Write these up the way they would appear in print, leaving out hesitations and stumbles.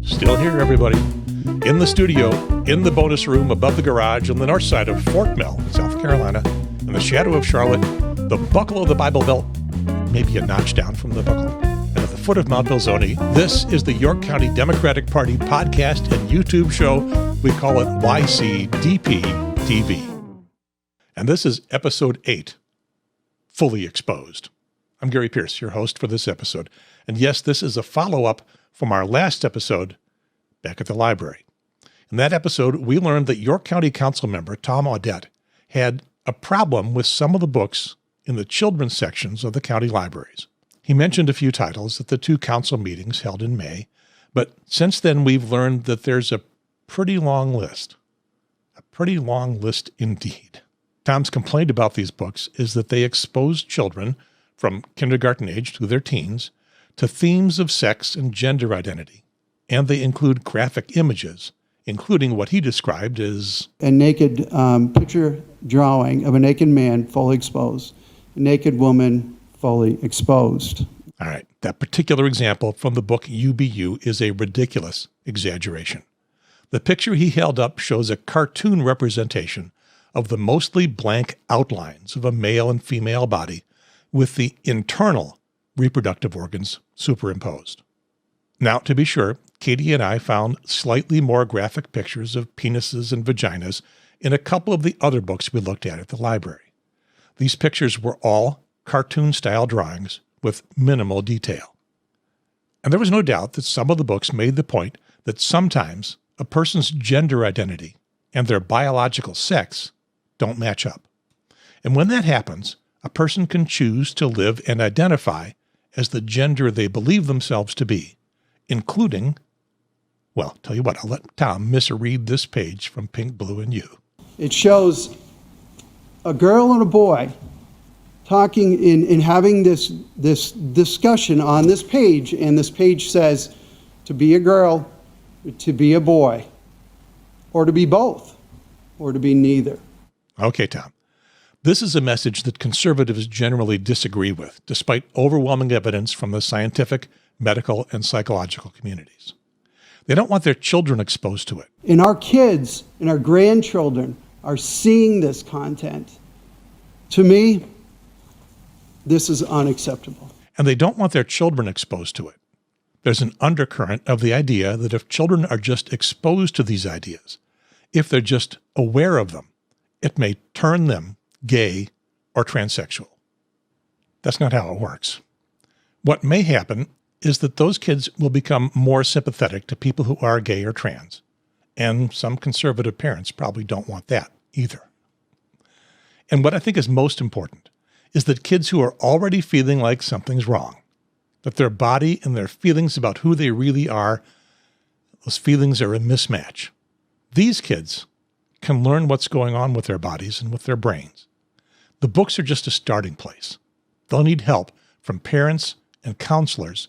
Still here, everybody. In the studio, in the bonus room above the garage on the north side of Fort Mill, South Carolina, in the shadow of Charlotte, the buckle of the Bible Belt, maybe a notch down from the buckle, and at the foot of Mount Belzoni, this is the York County Democratic Party podcast and YouTube show. We call it YCDP-TV. And this is episode 8, Fully Exposed. I'm Gary Pearce, your host for this episode. And yes, this is a follow-up from our last episode back at the library. In that episode, we learned that York County Council member Tom Audette had a problem with some of the books in the children's sections of the county libraries. He mentioned a few titles at the 2 council meetings held in May, but since then we've learned that there's a pretty long list. A pretty long list indeed. Tom's complaint about these books is that they expose children from kindergarten age to their teens to themes of sex and gender identity, and they include graphic images, including what he described as a naked picture drawing of a naked man fully exposed, a naked woman fully exposed. All right, that particular example from the book UBU is a ridiculous exaggeration. The picture he held up shows a cartoon representation of the mostly blank outlines of a male and female body with the internal reproductive organs superimposed. Now, to be sure, Katie and I found slightly more graphic pictures of penises and vaginas in a couple of the other books we looked at the library. These pictures were all cartoon-style drawings with minimal detail. And there was no doubt that some of the books made the point that sometimes a person's gender identity and their biological sex don't match up. And when that happens, a person can choose to live and identify as the gender they believe themselves to be, including, well, tell you what, I'll let Tom misread this page from Pink, Blue, and You. It shows a girl and a boy talking in having this discussion on this page, and this page says to be a girl, to be a boy, or to be both, or to be neither. Okay, Tom. This is a message that conservatives generally disagree with, despite overwhelming evidence from the scientific, medical, and psychological communities. They don't want their children exposed to it. And our kids and our grandchildren are seeing this content. To me, this is unacceptable. And they don't want their children exposed to it. There's an undercurrent of the idea that if children are just exposed to these ideas, if they're just aware of them, it may turn them gay or transsexual. That's not how it works. What may happen is that those kids will become more sympathetic to people who are gay or trans, and some conservative parents probably don't want that either. And what I think is most important is that kids who are already feeling like something's wrong, that their body and their feelings about who they really are, those feelings are a mismatch. These kids can learn what's going on with their bodies and with their brains. The books are just a starting place. They'll need help from parents and counselors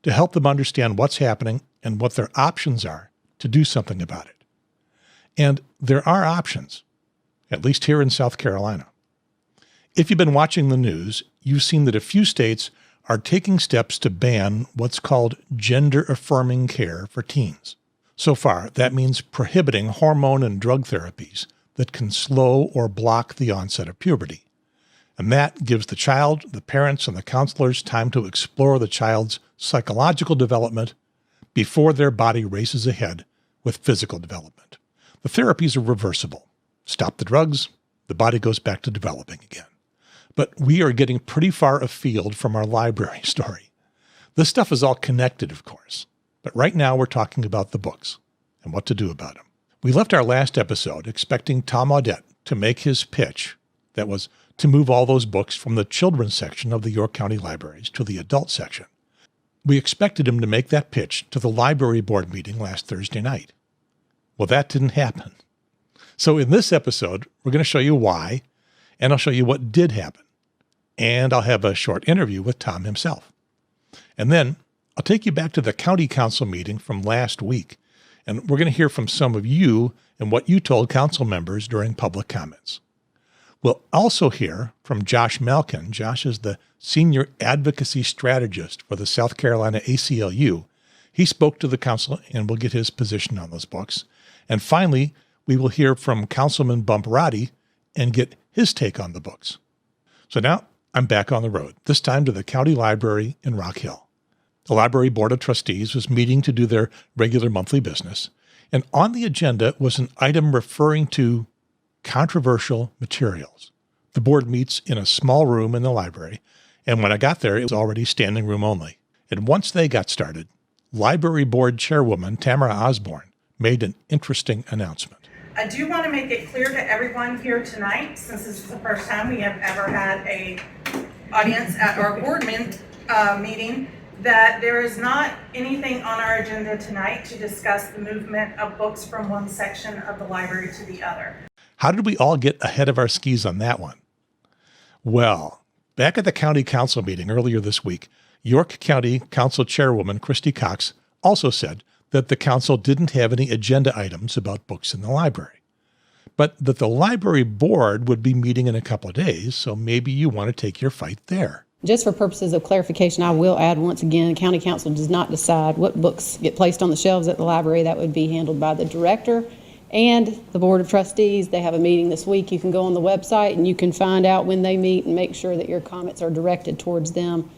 to help them understand what's happening and what their options are to do something about it. And there are options, at least here in South Carolina. If you've been watching the news, you've seen that a few states are taking steps to ban what's called gender-affirming care for teens. So far, that means prohibiting hormone and drug therapies that can slow or block the onset of puberty. And that gives the child, the parents, and the counselors time to explore the child's psychological development before their body races ahead with physical development. The therapies are reversible. Stop the drugs, the body goes back to developing again. But we are getting pretty far afield from our library story. This stuff is all connected, of course. But right now we're talking about the books and what to do about them. We left our last episode expecting Tom Audette to make his pitch, that was to move all those books from the children's section of the York County Libraries to the adult section. We expected him to make that pitch to the library board meeting last Thursday night. Well, that didn't happen. So in this episode, we're going to show you why, and I'll show you what did happen. And I'll have a short interview with Tom himself. And then I'll take you back to the county council meeting from last week, and we're going to hear from some of you and what you told council members during public comments. We'll also hear from Josh Malkin. Josh is the Senior Advocacy Strategist for the South Carolina ACLU. He spoke to the council and we'll get his position on those books. And finally, we will hear from Councilman Bump Roddey and get his take on the books. So now I'm back on the road, this time to the county library in Rock Hill. The library board of trustees was meeting to do their regular monthly business, and on the agenda was an item referring to controversial materials. The board meets in a small room in the library, and when I got there, it was already standing room only. And once they got started, library board chairwoman Tamara Osborne made an interesting announcement. I do want to make it clear to everyone here tonight, since this is the first time we have ever had a audience at our board meeting, that there is not anything on our agenda tonight to discuss the movement of books from one section of the library to the other. How did we all get ahead of our skis on that one? Well, back at the county council meeting earlier this week, York County Council Chairwoman Christy Cox also said that the council didn't have any agenda items about books in the library, but that the library board would be meeting in a couple of days, so maybe you want to take your fight there. Just for purposes of clarification, I will add once again, the county council does not decide what books get placed on the shelves at the library. That would be handled by the director and the board of trustees. They have a meeting this week. You can go on the website and you can find out when they meet and make sure that your comments are directed towards them.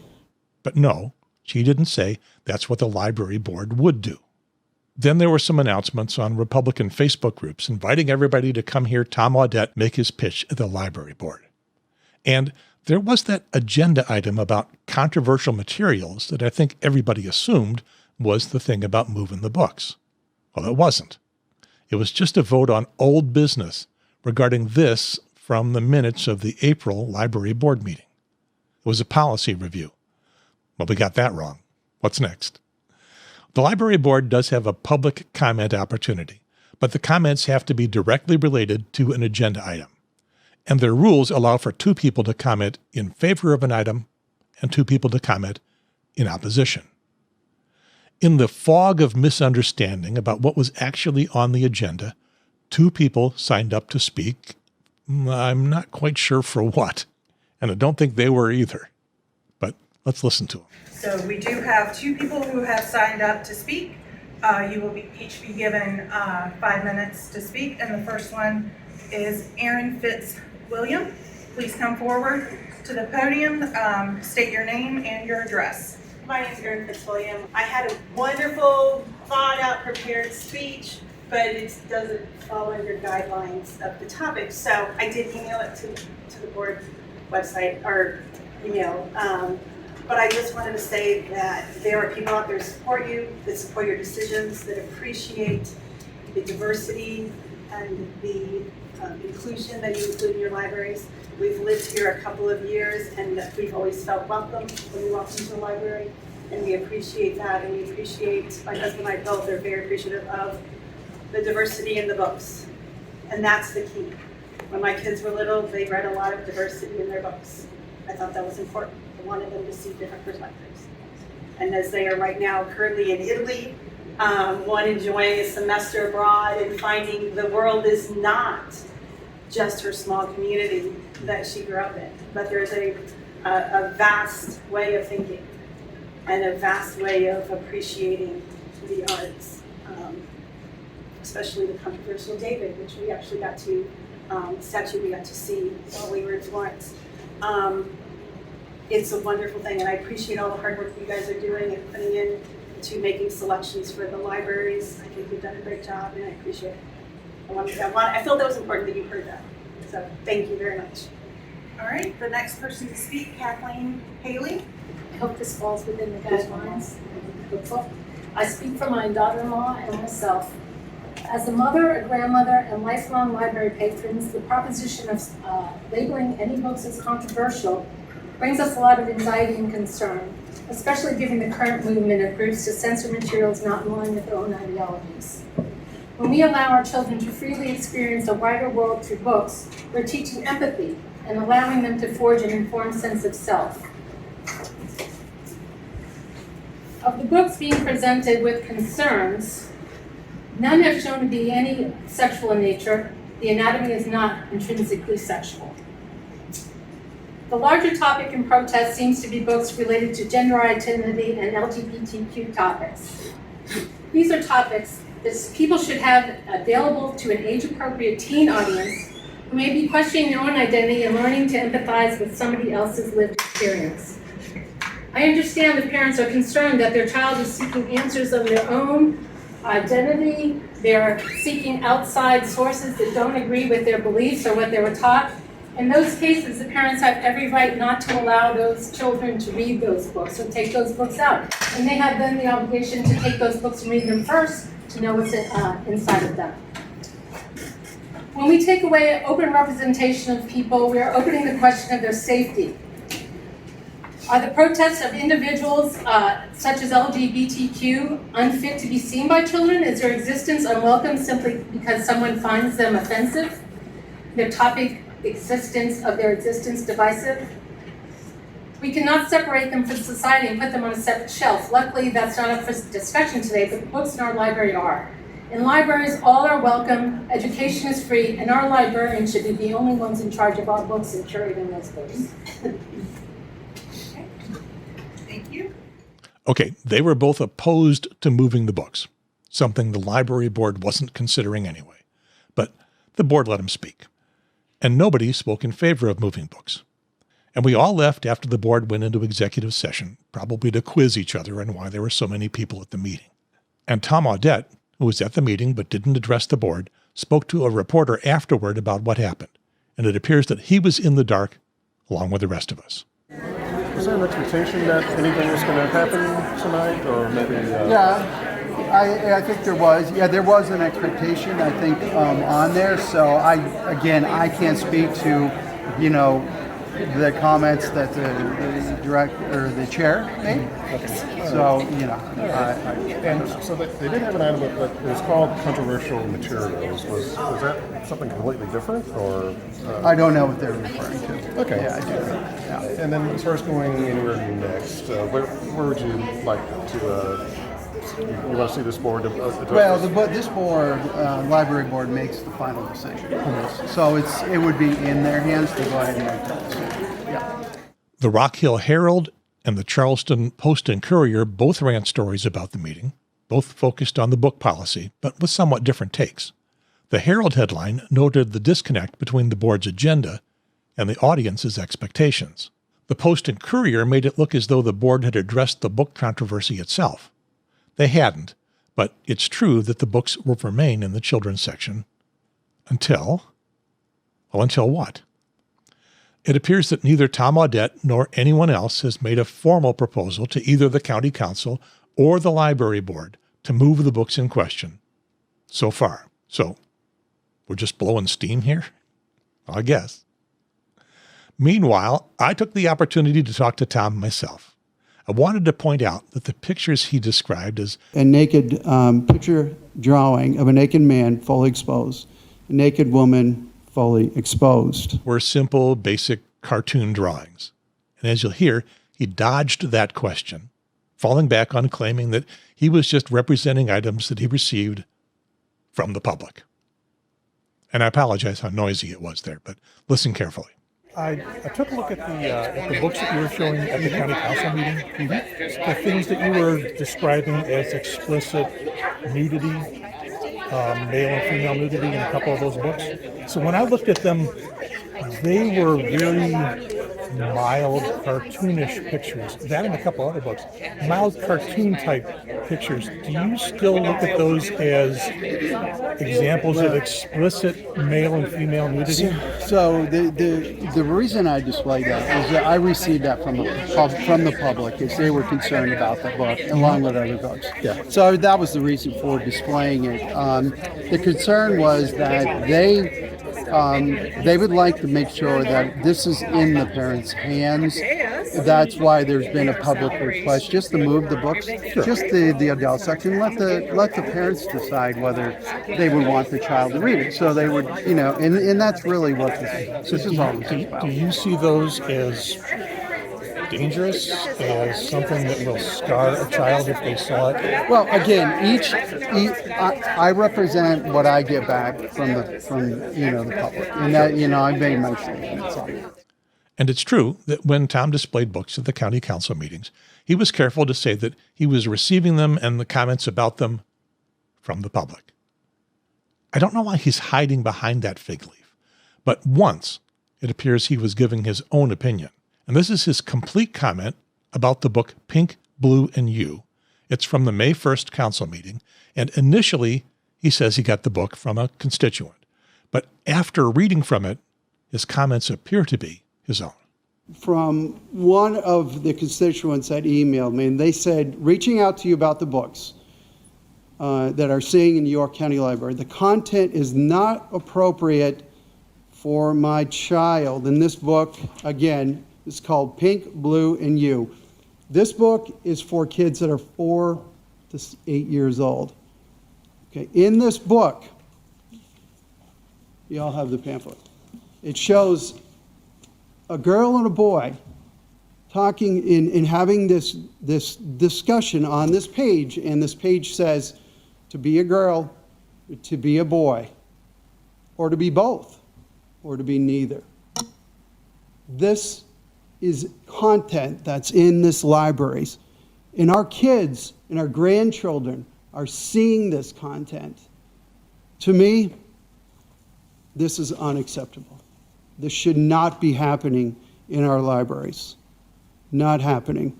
But no, she didn't say that's what the library board would do. Then there were some announcements on Republican Facebook groups inviting everybody to come hear Tom Audette make his pitch at the library board. And there was that agenda item about controversial materials that I think everybody assumed was the thing about moving the books. Well, it wasn't. It was just a vote on old business regarding this from the minutes of the April library board meeting. It was a policy review. Well, we got that wrong. What's next? The library board does have a public comment opportunity, but the comments have to be directly related to an agenda item. And their rules allow for 2 people to comment in favor of an item and 2 people to comment in opposition. In the fog of misunderstanding about what was actually on the agenda, 2 people signed up to speak. I'm not quite sure for what, and I don't think they were either. But let's listen to them. So we do have 2 people who have signed up to speak. You will each be given 5 minutes to speak, and the first one is Aaron Fitzwilliam. Please come forward to the podium, state your name and your address. My name is Gary Pearce. I had a wonderful, thought-out, prepared speech, but it doesn't follow your guidelines of the topic. So I did email it to the board website or email. But I just wanted to say that there are people out there who support you, that support your decisions, that appreciate the diversity and the inclusion that you include in your libraries. We've lived here a couple of years and we've always felt welcome when we walk into the library, and we appreciate that, and we appreciate, my husband and I both are very appreciative of the diversity in the books, and that's the key. When my kids were little, they read a lot of diversity in their books. I thought that was important. I wanted them to see different perspectives. And as they are right now currently in Italy, one enjoying a semester abroad and finding the world is not just her small community that she grew up in, but there's a vast way of thinking and a vast way of appreciating the arts, especially the controversial David, which we actually got to, statue we got to see while we were in Florence. It's a wonderful thing, and I appreciate all the hard work you guys are doing and putting in to making selections for the libraries. I think you've done a great job, and I appreciate it. I felt that was important that you heard that. So thank you very much. All right, the next person to speak, Kathleen Haley. I hope this falls within the guidelines. I speak for my daughter-in-law and myself. As a mother, a grandmother, and lifelong library patrons, the proposition of labeling any books as controversial brings us a lot of anxiety and concern, especially given the current movement of groups to censor materials not in line with their own ideologies. When we allow our children to freely experience a wider world through books, we're teaching empathy and allowing them to forge an informed sense of self. Of the books being presented with concerns, none have shown to be any sexual in nature. The anatomy is not intrinsically sexual. The larger topic in protest seems to be books related to gender identity and LGBTQ topics. These are topics that people should have available to an age-appropriate teen audience who may be questioning their own identity and learning to empathize with somebody else's lived experience. I understand that parents are concerned that their child is seeking answers of their own identity. They're seeking outside sources that don't agree with their beliefs or what they were taught. In those cases, the parents have every right not to allow those children to read those books or take those books out. And they have then the obligation to take those books and read them first to know what's inside of them. When we take away open representation of people, we are opening the question of their safety. Are the protests of individuals such as LGBTQ unfit to be seen by children? Is their existence unwelcome simply because someone finds them offensive? Their topic existence of their existence divisive? We cannot separate them from society and put them on a separate shelf. Luckily, that's not up for discussion today, but the books in our library are. In libraries, all are welcome, education is free, and our librarians should be the only ones in charge of our books and curating those books. Thank you. Okay, they were both opposed to moving the books, something the library board wasn't considering anyway. But the board let them speak. And nobody spoke in favor of moving books. And we all left after the board went into executive session, probably to quiz each other on why there were so many people at the meeting. And Tom Audette, who was at the meeting but didn't address the board, spoke to a reporter afterward about what happened. And it appears that he was in the dark along with the rest of us. Was there an expectation that anything was going to happen tonight, or maybe? I think there was. Yeah, there was an expectation, I think, on there. So I can't speak to, the comments that the director or the chair made. Okay. So, And so they did have an item, but it was called controversial materials. Was that something completely different, or? I don't know what they're referring to. Okay. Yeah, I do. Yeah. And then as far as going anywhere next, where would you like to? You want to see this board address? Well, this board, library board, makes the final decision. So it would be in their hands to go ahead and make that decision. Yeah. The Rock Hill Herald and the Charleston Post and Courier both ran stories about the meeting, both focused on the book policy, but with somewhat different takes. The Herald headline noted the disconnect between the board's agenda and the audience's expectations. The Post and Courier made it look as though the board had addressed the book controversy itself. They hadn't, but it's true that the books will remain in the children's section until what? It appears that neither Tom Audette nor anyone else has made a formal proposal to either the county council or the library board to move the books in question so far. So we're just blowing steam here? I guess. Meanwhile, I took the opportunity to talk to Tom myself. I wanted to point out that the pictures he described as A naked picture drawing of a naked man fully exposed, a naked woman fully exposed. were simple, basic cartoon drawings. And as you'll hear, he dodged that question, falling back on claiming that he was just representing items that he received from the public. And I apologize how noisy it was there, but listen carefully. I took a look at the books that you were showing at the county council meeting. The things that you were describing as explicit nudity, male and female nudity in a couple of those books. So when I looked at them, they were very mild, cartoonish pictures. That and a couple other books. Mild cartoon type pictures. Do you still look at those as examples of explicit male and female nudity? So the reason I displayed that is that I received that from the public, is they were concerned about the book along with other books. Yeah. So that was the reason for displaying it. The concern was that they would like to make sure that this is in the parents' hands. That's why there's been a public request just to move the books, just the adult section. Let the parents decide whether they would want the child to read it. So they would, and that's really what this is all about. Do you see those as dangerous, as something that will scar a child if they saw it? Well, again, I represent what I get back from the public, and that I made my statements on it. And it's true that when Tom displayed books at the county council meetings, he was careful to say that he was receiving them and the comments about them from the public. I don't know why he's hiding behind that fig leaf, but once it appears he was giving his own opinion. And this is his complete comment about the book Pink, Blue, and You. It's from the May 1st council meeting, and initially he says he got the book from a constituent. But after reading from it, his comments appear to be his own. From one of the constituents that emailed me, and they said, reaching out to you about the books that are sitting in the York County Library, the content is not appropriate for my child. And this book, again, is called Pink, Blue, and You. This book is for kids that are 4 to 8 years old. Okay, in this book, you all have the pamphlet. It shows a girl and a boy talking in having this discussion on this page, and this page says to be a girl, to be a boy, or to be both, or to be neither. This is content that's in this libraries. And our kids and our grandchildren are seeing this content. To me, this is unacceptable. This should not be happening in our libraries. Not happening.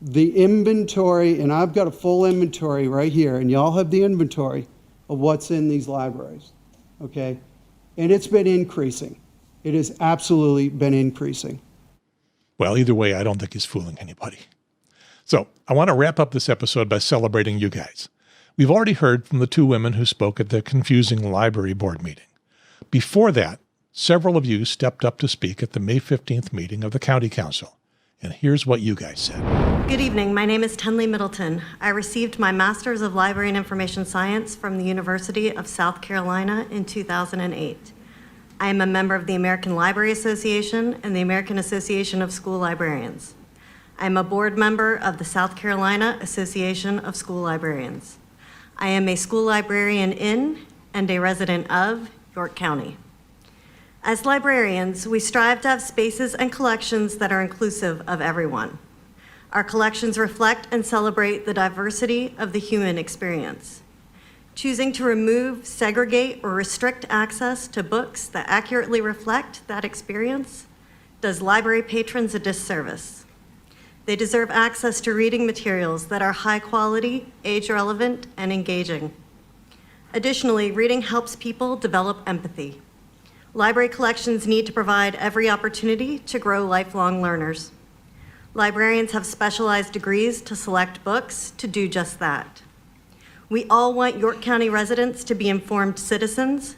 The inventory, and I've got a full inventory right here, and y'all have the inventory of what's in these libraries, okay? And it's been increasing. It has absolutely been increasing. Well, either way, I don't think he's fooling anybody. So I want to wrap up this episode by celebrating you guys. We've already heard from the two women who spoke at the confusing library board meeting. Before that, several of you stepped up to speak at the May 15th meeting of the County Council. And here's what you guys said. Good evening. My name is Tenley Middleton. I received my Master's of Library and Information Science from the University of South Carolina in 2008. I am a member of the American Library Association and the American Association of School Librarians. I am a board member of the South Carolina Association of School Librarians. I am a school librarian in and a resident of York County. As librarians, we strive to have spaces and collections that are inclusive of everyone. Our collections reflect and celebrate the diversity of the human experience. Choosing to remove, segregate, or restrict access to books that accurately reflect that experience does library patrons a disservice. They deserve access to reading materials that are high quality, age-relevant, and engaging. Additionally, reading helps people develop empathy. Library collections need to provide every opportunity to grow lifelong learners. Librarians have specialized degrees to select books to do just that. We all want York County residents to be informed citizens,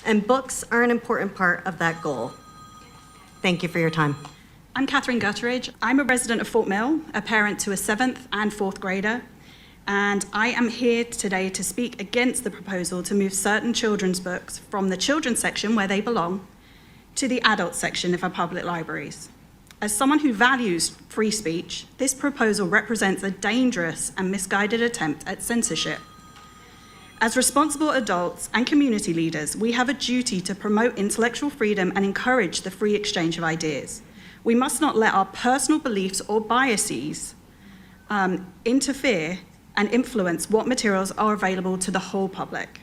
and books are an important part of that goal. Thank you for your time. I'm Catherine Gutteridge. I'm a resident of Fort Mill, a parent to a 7th and 4th grader, and I am here today to speak against the proposal to move certain children's books from the children's section, where they belong, to the adult section of our public libraries. As someone who values free speech, this proposal represents a dangerous and misguided attempt at censorship. As responsible adults and community leaders, we have a duty to promote intellectual freedom and encourage the free exchange of ideas. We must not let our personal beliefs or biases interfere and influence what materials are available to the whole public.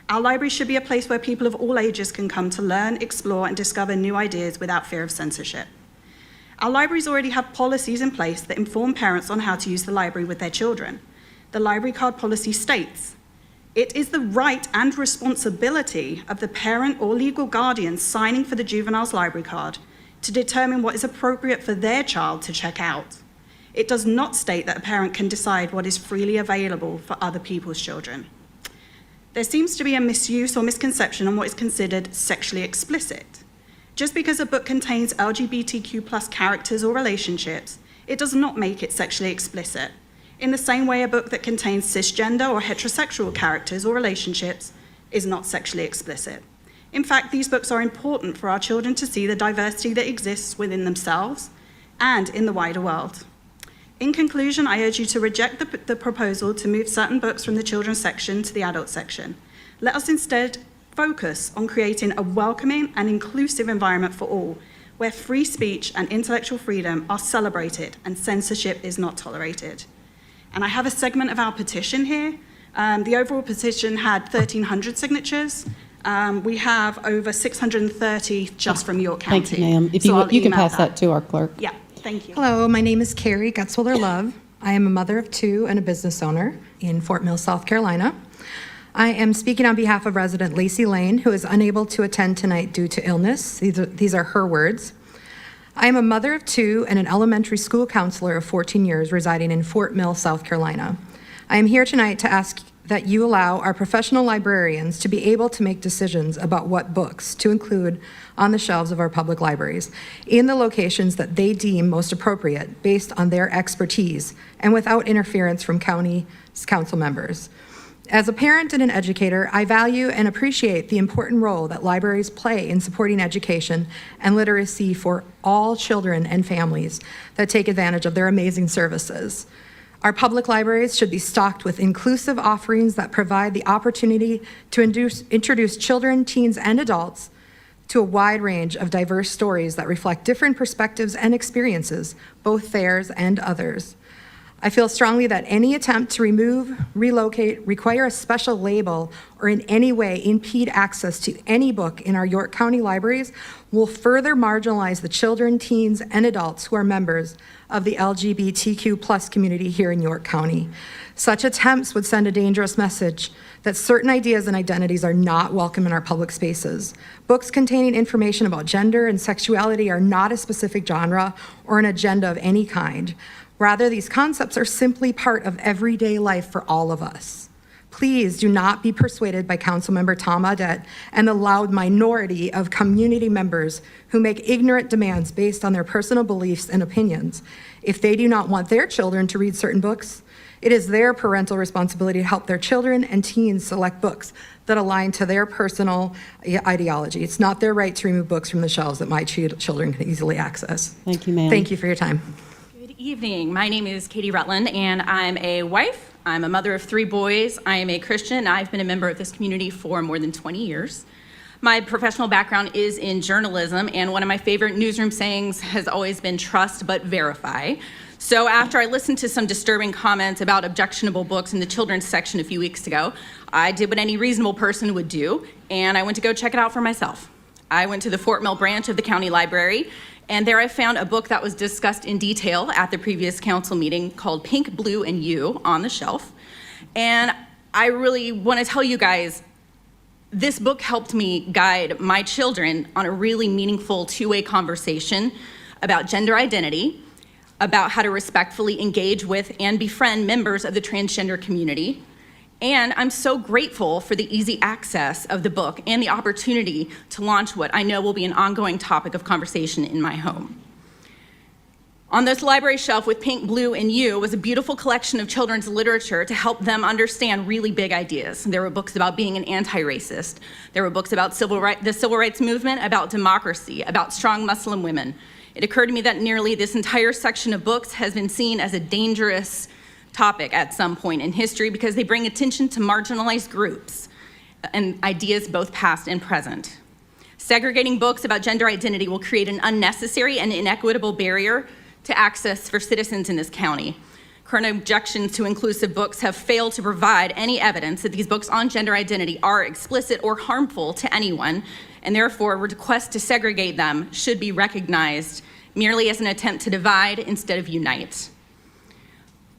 Our library should be a place where people of all ages can come to learn, explore, and discover new ideas without fear of censorship. Our libraries already have policies in place that inform parents on how to use the library with their children. The library card policy states, "It is the right and responsibility of the parent or legal guardian signing for the juvenile's library card to determine what is appropriate for their child to check out. It does not state that a parent can decide what is freely available for other people's children." There seems to be a misuse or misconception on what is considered sexually explicit. Just because a book contains LGBTQ+ characters or relationships, it does not make it sexually explicit. In the same way, a book that contains cisgender or heterosexual characters or relationships is not sexually explicit. In fact, these books are important for our children to see the diversity that exists within themselves and in the wider world. In conclusion, I urge you to reject the proposal to move certain books from the children's section to the adult section. Let us instead focus on creating a welcoming and inclusive environment for all, where free speech and intellectual freedom are celebrated and censorship is not tolerated. And I have a segment of our petition here, The overall petition had 1,300 signatures. We have over 630 just from York County. Thank you, ma'am. If So you, I'll you can email pass that to our clerk. Yeah, thank you. Hello, my name is Carrie Gutzwiller-Love. I am a mother of two and a business owner in Fort Mill, South Carolina. I am speaking on behalf of resident Lacey Lane, who is unable to attend tonight due to illness. These are her words. I am a mother of two and an elementary school counselor of 14 years residing in Fort Mill, South Carolina. I am here tonight to ask that you allow our professional librarians to be able to make decisions about what books to include on the shelves of our public libraries in the locations that they deem most appropriate based on their expertise and without interference from county council members. As a parent and an educator, I value and appreciate the important role that libraries play in supporting education and literacy for all children and families that take advantage of their amazing services. Our public libraries should be stocked with inclusive offerings that provide the opportunity to introduce children, teens, and adults to a wide range of diverse stories that reflect different perspectives and experiences, both theirs and others. I feel strongly that any attempt to remove, relocate, require a special label, or in any way impede access to any book in our York County libraries will further marginalize the children, teens, and adults who are members of the LGBTQ+ community here in York County. Such attempts would send a dangerous message that certain ideas and identities are not welcome in our public spaces. Books containing information about gender and sexuality are not a specific genre or an agenda of any kind. Rather, these concepts are simply part of everyday life for all of us. Please do not be persuaded by Councilmember Tom Audette and the loud minority of community members who make ignorant demands based on their personal beliefs and opinions. If they do not want their children to read certain books, it is their parental responsibility to help their children and teens select books that align to their personal ideology. It's not their right to remove books from the shelves that my children can easily access. Thank you, ma'am. Thank you for your time. Good evening. My name is Katie Rutland, and I'm a wife. I'm a mother of 3 boys. I am a Christian. I've been a member of this community for more than 20 years. My professional background is in journalism, and one of my favorite newsroom sayings has always been trust but verify. So after I listened to some disturbing comments about objectionable books in the children's section a few weeks ago, I did what any reasonable person would do, and I went to go check it out for myself. I went to the Fort Mill branch of the county library, and there I found a book that was discussed in detail at the previous council meeting called Pink, Blue, and You on the shelf. And I really want to tell you guys, this book helped me guide my children on a really meaningful two-way conversation about gender identity, about how to respectfully engage with and befriend members of the transgender community. And I'm so grateful for the easy access of the book and the opportunity to launch what I know will be an ongoing topic of conversation in my home. On this library shelf with Pink, Blue, and You was a beautiful collection of children's literature to help them understand really big ideas. There were books about being an anti-racist. There were books about the civil rights movement, about democracy, about strong Muslim women. It occurred to me that nearly this entire section of books has been seen as a dangerous topic at some point in history because they bring attention to marginalized groups and ideas both past and present. Segregating books about gender identity will create an unnecessary and inequitable barrier to access for citizens in this county. Current objections to inclusive books have failed to provide any evidence that these books on gender identity are explicit or harmful to anyone, and therefore a request to segregate them should be recognized merely as an attempt to divide instead of unite.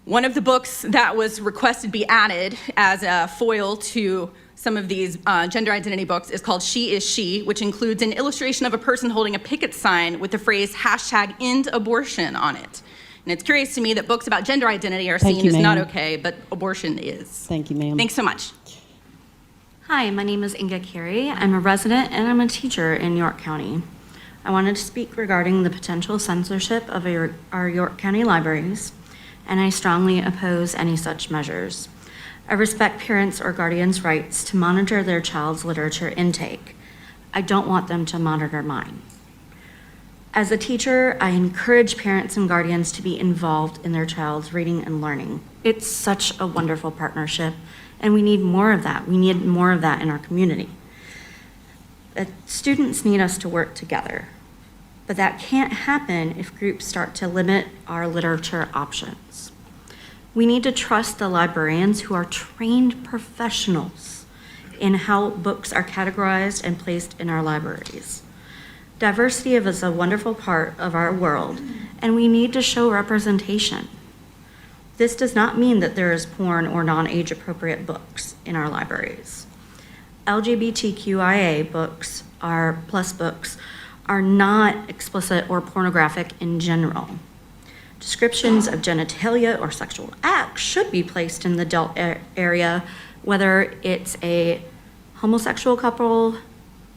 One of the books that was requested be added as a foil to some of these gender identity books is called She is She, which includes an illustration of a person holding a picket sign with the phrase #EndAbortion on it. And it's curious to me that books about gender identity are seen as not okay, but abortion is. Thank you, ma'am. Thanks so much. Hi, my name is Inga Carey. I'm a resident and I'm a teacher in York County. I wanted to speak regarding the potential censorship of our York County libraries, and I strongly oppose any such measures. I respect parents or guardians' rights to monitor their child's literature intake. I don't want them to monitor mine. As a teacher, I encourage parents and guardians to be involved in their child's reading and learning. It's such a wonderful partnership, and we need more of that. We need more of that in our community. Students need us to work together, but that can't happen if groups start to limit our literature options. We need to trust the librarians who are trained professionals in how books are categorized and placed in our libraries. Diversity is a wonderful part of our world, and we need to show representation. This does not mean that there is porn or non-age appropriate books in our libraries. LGBTQIA books are not explicit or pornographic in general. Descriptions of genitalia or sexual acts should be placed in the adult area, whether it's a homosexual couple,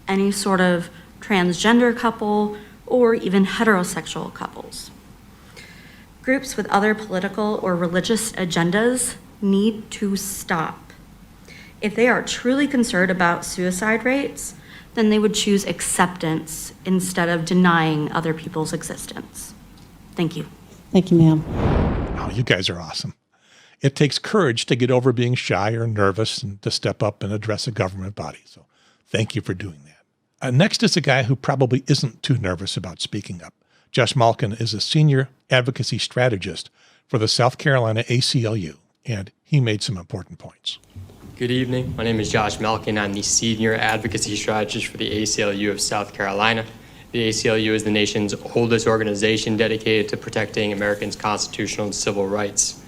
any sort of transgender couple, or even heterosexual couples. Groups with other political or religious agendas need to stop. If they are truly concerned about suicide rates, then they would choose acceptance instead of denying other people's existence. Thank you. Thank you, ma'am. Oh, you guys are awesome. It takes courage to get over being shy or nervous and to step up and address a government body. So thank you for doing that. Next is a guy who probably isn't too nervous about speaking up. Josh Malkin is a senior advocacy strategist for the South Carolina ACLU, and he made some important points. Good evening. My name is Josh Malkin. I'm the senior advocacy strategist for the ACLU of South Carolina. The ACLU is the nation's oldest organization dedicated to protecting Americans' constitutional and civil rights.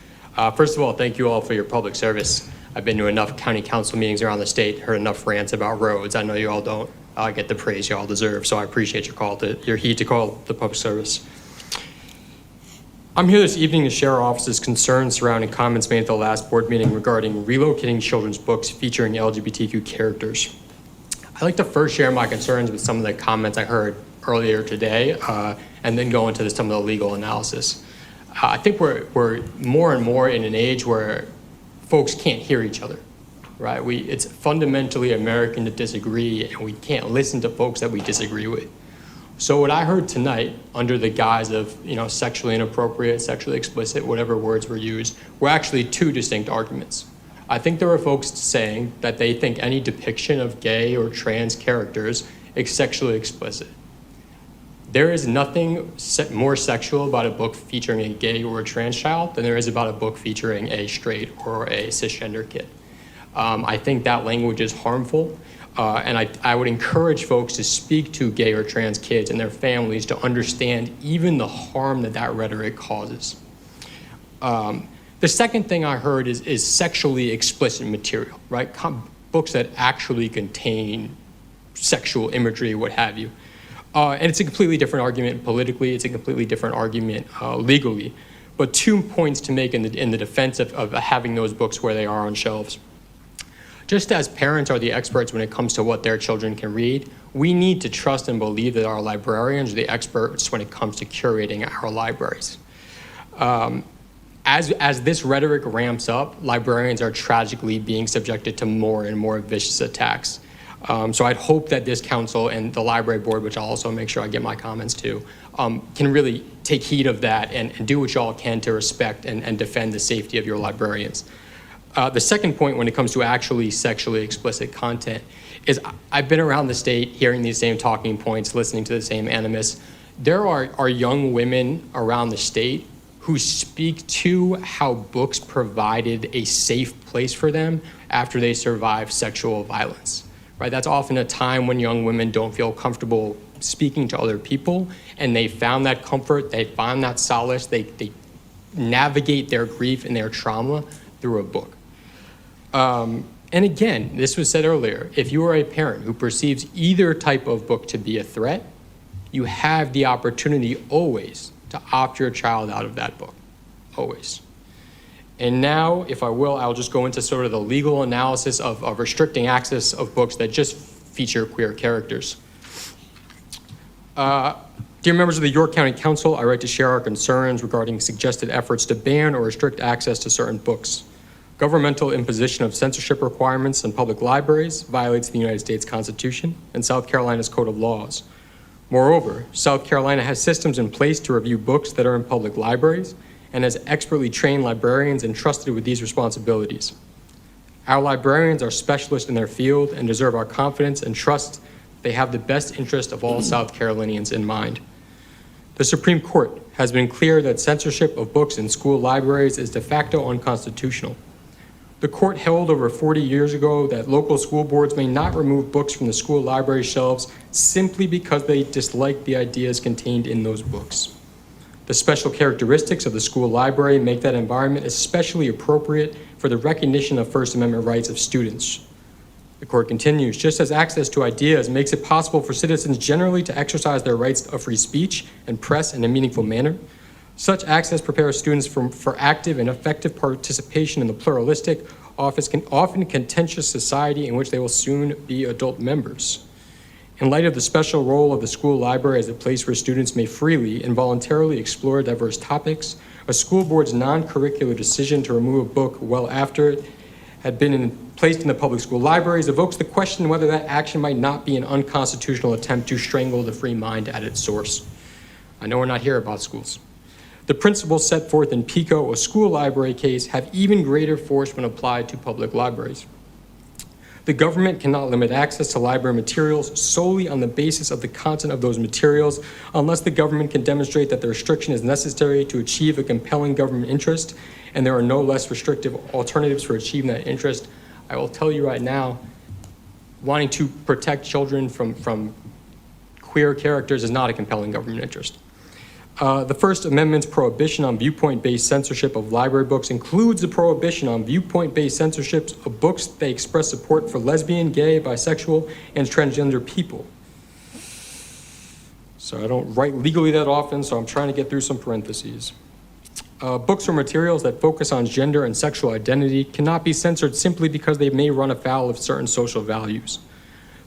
First of all, thank you all for your public service. I've been to enough county council meetings around the state, heard enough rants about roads. I know you all don't get the praise you all deserve, so I appreciate your heed to call the public service. I'm here this evening to share our office's concerns surrounding comments made at the last board meeting regarding relocating children's books featuring LGBTQ characters. I'd like to first share my concerns with some of the comments I heard earlier today, and then go into some of the legal analysis. I think we're more and more in an age where folks can't hear each other, right? It's fundamentally American to disagree, and we can't listen to folks that we disagree with. So what I heard tonight, under the guise of sexually inappropriate, sexually explicit, whatever words were used, were actually two distinct arguments. I think there were folks saying that they think any depiction of gay or trans characters is sexually explicit. There is nothing more sexual about a book featuring a gay or a trans child than there is about a book featuring a straight or a cisgender kid. I think that language is harmful, and I would encourage folks to speak to gay or trans kids and their families to understand even the harm that rhetoric causes. The second thing I heard is sexually explicit material, right? Books that actually contain sexual imagery, what have you. And it's a completely different argument politically. It's a completely different argument legally. But 2 points to make in the defense of having those books where they are on shelves. Just as parents are the experts when it comes to what their children can read, we need to trust and believe that our librarians are the experts when it comes to curating our libraries. As this rhetoric ramps up, librarians are tragically being subjected to more and more vicious attacks. So I'd hope that this council and the library board, which I'll also make sure I get my comments to, can really take heed of that and do what y'all can to respect and defend the safety of your librarians. The second point when it comes to actually sexually explicit content is I've been around the state hearing these same talking points, listening to the same animus. There are young women around the state who speak to how books provided a safe place for them after they survived sexual violence. Right, that's often a time when young women don't feel comfortable speaking to other people, and they found that comfort, they found that solace, they navigate their grief and their trauma through a book. And again, this was said earlier, if you are a parent who perceives either type of book to be a threat, you have the opportunity always to opt your child out of that book, always. And now, if I will, I'll just go into sort of the legal analysis of restricting access of books that just feature queer characters. Dear members of the York County Council, I write to share our concerns regarding suggested efforts to ban or restrict access to certain books. Governmental imposition of censorship requirements in public libraries violates the United States Constitution and South Carolina's Code of Laws. Moreover, South Carolina has systems in place to review books that are in public libraries and has expertly trained librarians entrusted with these responsibilities. Our librarians are specialists in their field and deserve our confidence and trust they have the best interest of all South Carolinians in mind. The Supreme Court has been clear that censorship of books in school libraries is de facto unconstitutional. The court held over 40 years ago that local school boards may not remove books from the school library shelves simply because they dislike the ideas contained in those books. The special characteristics of the school library make that environment especially appropriate for the recognition of First Amendment rights of students. The court continues, just as access to ideas makes it possible for citizens generally to exercise their rights of free speech and press in a meaningful manner, such access prepares students for active and effective participation in the pluralistic, often contentious society in which they will soon be adult members. In light of the special role of the school library as a place where students may freely and voluntarily explore diverse topics, a school board's non-curricular decision to remove a book well after it had been placed in the public school libraries evokes the question whether that action might not be an unconstitutional attempt to strangle the free mind at its source. I know we're not here about schools. The principles set forth in PICO, a school library case, have even greater force when applied to public libraries. The government cannot limit access to library materials solely on the basis of the content of those materials unless the government can demonstrate that the restriction is necessary to achieve a compelling government interest and there are no less restrictive alternatives for achieving that interest. I will tell you right now, wanting to protect children from queer characters is not a compelling government interest. The First Amendment's prohibition on viewpoint-based censorship of library books includes a prohibition on viewpoint-based censorship of books that express support for lesbian, gay, bisexual, and transgender people. So I don't write legally that often, so I'm trying to get through some parentheses. Books or materials that focus on gender and sexual identity cannot be censored simply because they may run afoul of certain social values.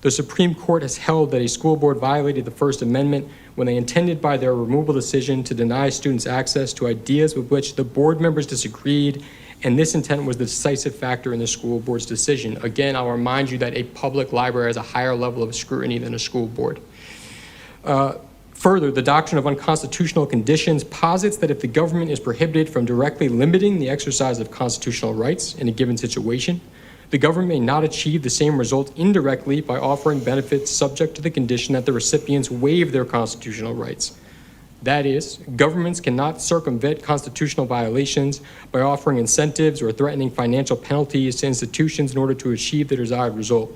The Supreme Court has held that a school board violated the First Amendment when they intended by their removal decision to deny students access to ideas with which the board members disagreed, and this intent was the decisive factor in the school board's decision. Again, I'll remind you that a public library has a higher level of scrutiny than a school board. Further, the doctrine of unconstitutional conditions posits that if the government is prohibited from directly limiting the exercise of constitutional rights in a given situation, the government may not achieve the same result indirectly by offering benefits subject to the condition that the recipients waive their constitutional rights. That is, governments cannot circumvent constitutional violations by offering incentives or threatening financial penalties to institutions in order to achieve the desired result.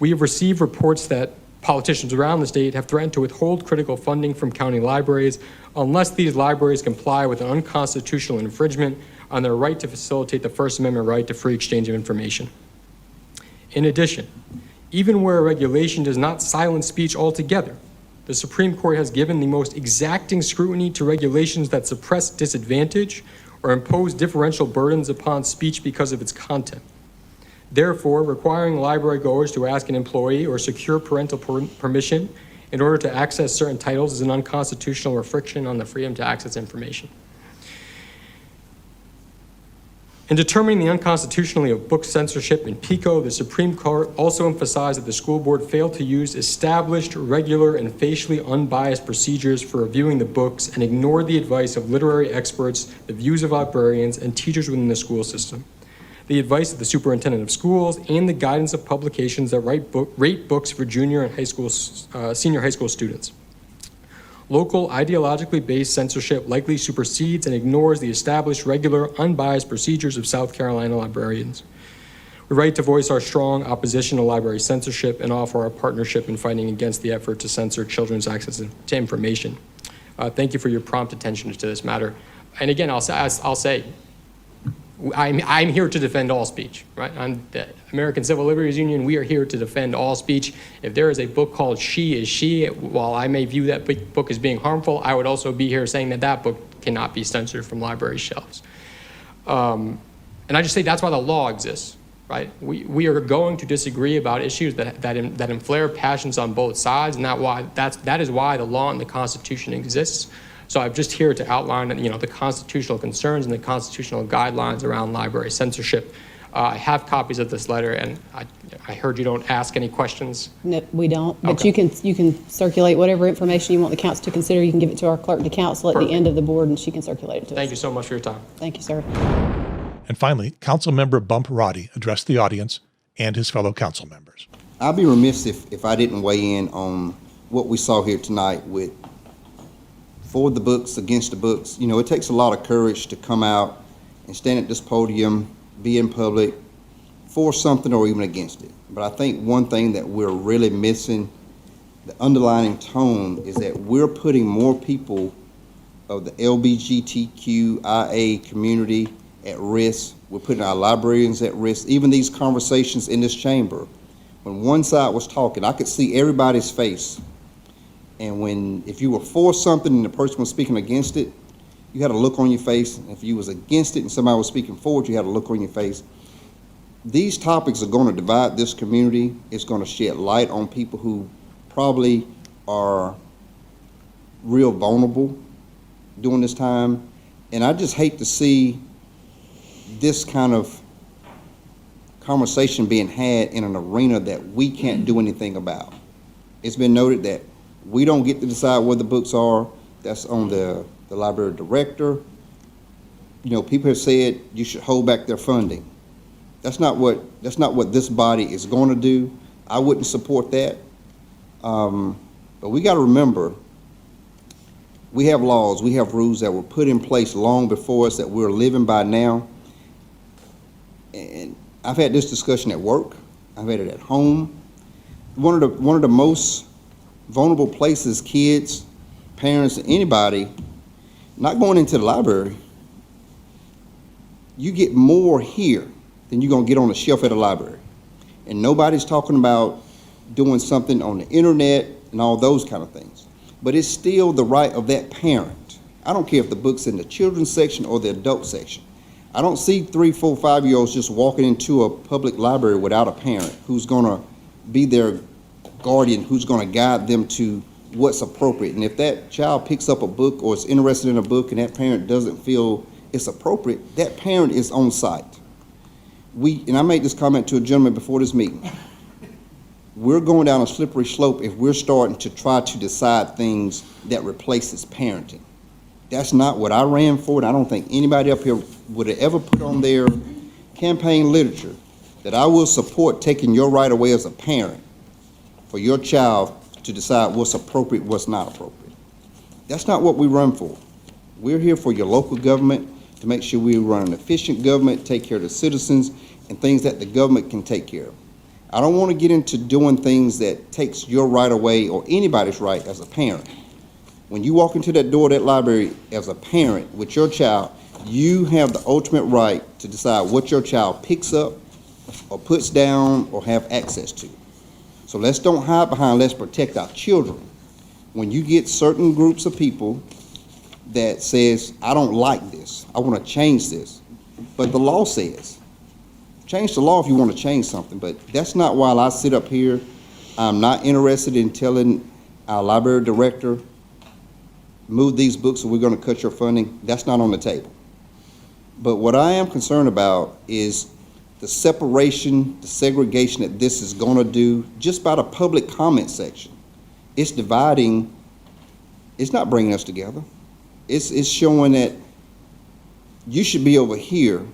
We have received reports that politicians around the state have threatened to withhold critical funding from county libraries unless these libraries comply with an unconstitutional infringement on their right to facilitate the First Amendment right to free exchange of information. In addition, even where a regulation does not silence speech altogether, the Supreme Court has given the most exacting scrutiny to regulations that suppress disadvantage or impose differential burdens upon speech because of its content. Therefore, requiring library goers to ask an employee or secure parental permission in order to access certain titles is an unconstitutional restriction on the freedom to access information. In determining the unconstitutionality of book censorship in PICO, the Supreme Court also emphasized that the school board failed to use established, regular, and facially unbiased procedures for reviewing the books and ignored the advice of literary experts, the views of librarians, and teachers within the school system, the advice of the superintendent of schools, and the guidance of publications that rate books for junior and senior high school students. Local, ideologically based censorship likely supersedes and ignores the established, regular, unbiased procedures of South Carolina librarians. We write to voice our strong opposition to library censorship and offer our partnership in fighting against the effort to censor children's access to information. Thank you for your prompt attention to this matter. And again, I'll say, I'm here to defend all speech, right? I'm the American Civil Liberties Union. We are here to defend all speech. If there is a book called She is She, while I may view that book as being harmful, I would also be here saying that that book cannot be censored from library shelves. And I just say that's why the law exists, right? We are going to disagree about issues that inflare passions on both sides, and that is why the law and the Constitution exists. So I'm just here to outline, the constitutional concerns and the constitutional guidelines around library censorship. I have copies of this letter, and I heard you don't ask any questions. No, we don't. But Okay. you can circulate whatever information you want the council to consider. You can give it to our clerk to council at the end of the board, and she can circulate it to us. Thank you so much for your time. Thank you, sir. And finally, Councilmember Bump Roddey addressed the audience and his fellow council members. I'd be remiss if I didn't weigh in on what we saw here tonight with for the books, against the books. You know, it takes a lot of courage to come out and stand at this podium, be in public, for something or even against it. But I think one thing that we're really missing, the underlying tone, is that we're putting more people of the LGBTQIA community at risk. We're putting our librarians at risk. Even these conversations in this chamber, when one side was talking, I could see everybody's face. And if you were for something and the person was speaking against it, you had a look on your face. And if you was against it and somebody was speaking for it, you had a look on your face. These topics are going to divide this community. It's going to shed light on people who probably are real vulnerable during this time. And I just hate to see this kind of conversation being had in an arena that we can't do anything about. It's been noted that we don't get to decide where the books are. That's on the library director. You know, people have said you should hold back their funding. That's not what this body is going to do. I wouldn't support that. But we got to remember, we have laws, we have rules that were put in place long before us that we're living by now. And I've had this discussion at work. I've had it at home. One of the most vulnerable places kids, parents, anybody, not going into the library, you get more here than you're going to get on the shelf at a library. And nobody's talking about doing something on the internet and all those kind of things. But it's still the right of that parent. I don't care if the book's in the children's section or the adult section. I don't see 3, 4, 5-year-olds just walking into a public library without a parent who's going to be their guardian, who's going to guide them to what's appropriate. And if that child picks up a book or is interested in a book and that parent doesn't feel it's appropriate, that parent is on site. And I made this comment to a gentleman before this meeting. We're going down a slippery slope if we're starting to try to decide things that replaces parenting. That's not what I ran for, and I don't think anybody up here would have ever put on their campaign literature that I will support taking your right away as a parent for your child to decide what's appropriate, what's not appropriate. That's not what we run for. We're here for your local government to make sure we run an efficient government, take care of the citizens, and things that the government can take care of. I don't want to get into doing things that takes your right away or anybody's right as a parent. When you walk into that door of that library as a parent with your child, you have the ultimate right to decide what your child picks up or puts down or have access to. So let's don't hide behind, let's protect our children. When you get certain groups of people that says, I don't like this, I want to change this, but the law says, change the law if you want to change something, but that's not why I sit up here. I'm not interested in telling our library director, move these books or we're going to cut your funding. That's not on the table. But what I am concerned about is the separation, the segregation that this is going to do just by the public comment section. It's dividing, it's not bringing us together. It's showing that you should be over here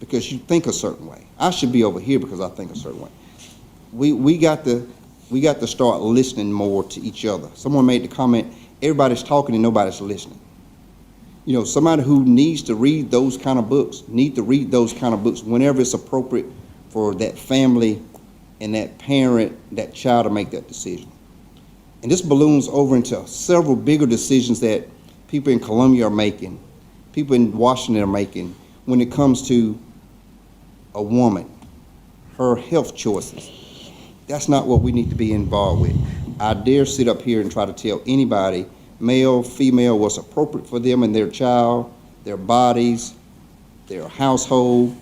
because you think a certain way. I should be over here because I think a certain way. We got to start listening more to each other. Someone made the comment, everybody's talking and nobody's listening. You know, somebody who needs to read those kind of books, whenever it's appropriate for that family and that parent, that child to make that decision. And this balloons over into several bigger decisions that people in Columbia are making, people in Washington are making when it comes to a woman, her health choices. That's not what we need to be involved with. I dare sit up here and try to tell anybody, male, female, what's appropriate for them and their child, their bodies, their household.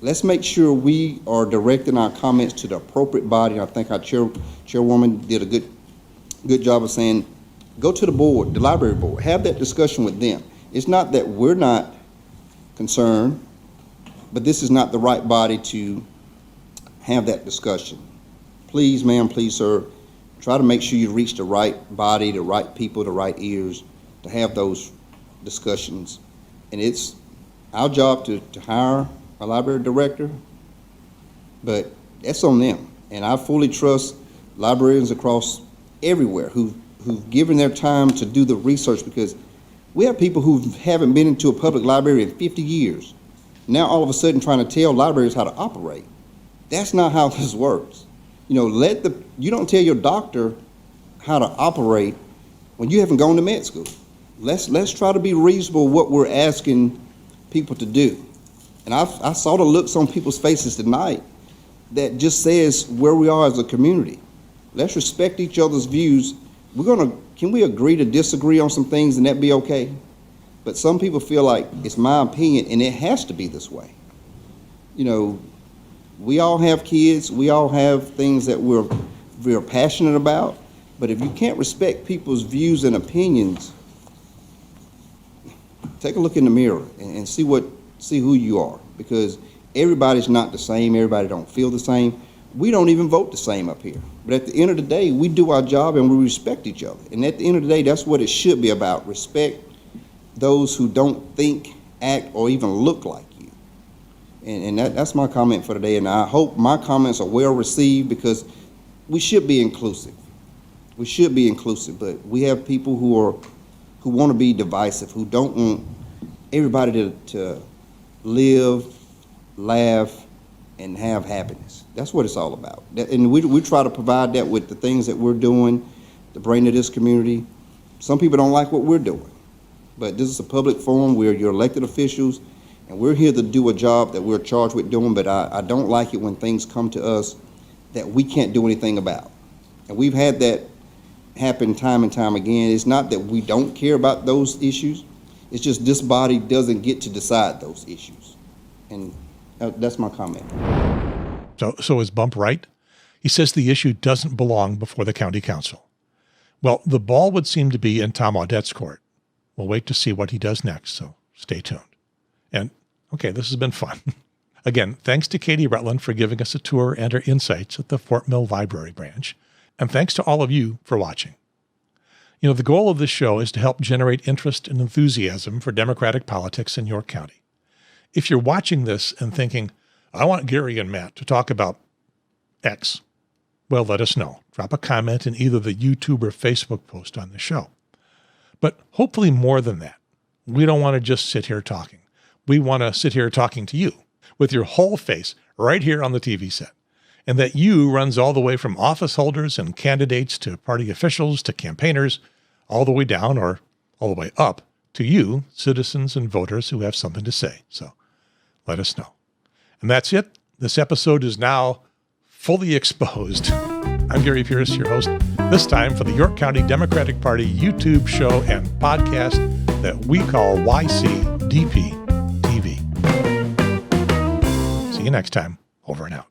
Let's make sure we are directing our comments to the appropriate body. I think our chairwoman did a good job of saying, go to the board, the library board, have that discussion with them. It's not that we're not concerned, but this is not the right body to have that discussion. Please, ma'am, please, sir, try to make sure you reach the right body, the right people, the right ears to have those discussions. And it's our job to hire a library director, but that's on them. And I fully trust librarians across everywhere who who've given their time to do the research, because we have people who haven't been into a public library in 50 years. Now all of a sudden trying to tell libraries how to operate. That's not how this works. You know, you don't tell your doctor how to operate when you haven't gone to med school. Let's try to be reasonable what we're asking people to do. And I saw the looks on people's faces tonight that just says where we are as a community. Let's respect each other's views. Can we agree to disagree on some things and that be okay? But some people feel like it's my opinion and it has to be this way. You know, we all have kids, we all have things that we're passionate about, but if you can't respect people's views and opinions, take a look in the mirror and see who you are, because everybody's not the same, everybody don't feel the same. We don't even vote the same up here. But at the end of the day, we do our job and we respect each other. And at the end of the day, that's what it should be about. Respect those who don't think, act, or even look like you. And that's my comment for today. And I hope my comments are well received, because we should be inclusive. We should be inclusive, but we have people who want to be divisive, who don't want everybody to live, laugh, and have happiness. That's what it's all about. And we try to provide that with the things that we're doing to bring to this community. Some people don't like what we're doing, but this is a public forum. We're your elected officials, and we're here to do a job that we're charged with doing, but I don't like it when things come to us that we can't do anything about. And we've had that happen time and time again. It's not that we don't care about those issues. It's just this body doesn't get to decide those issues. And that's my comment. So is Bump right? He says the issue doesn't belong before the county council. Well, the ball would seem to be in Tom Audette's court. We'll wait to see what he does next, so stay tuned. And, okay, this has been fun. Again, thanks to Katie Rutland for giving us a tour and her insights at the Fort Mill Library branch. And thanks to all of you for watching. You know, the goal of this show is to help generate interest and enthusiasm for Democratic politics in York County. If you're watching this and thinking, I want Gary and Matt to talk about X, well, let us know. Drop a comment in either the YouTube or Facebook post on the show. But hopefully more than that. We don't want to just sit here talking. We want to sit here talking to you with your whole face right here on the TV set. And that you runs all the way from office holders and candidates to party officials to campaigners, all the way down or all the way up to you, citizens and voters who have something to say. So let us know. And that's it. This episode is now fully exposed. I'm Gary Pearce, your host, this time for the York County Democratic Party YouTube show and podcast that we call YCDP-TV. See you next time. Over and out.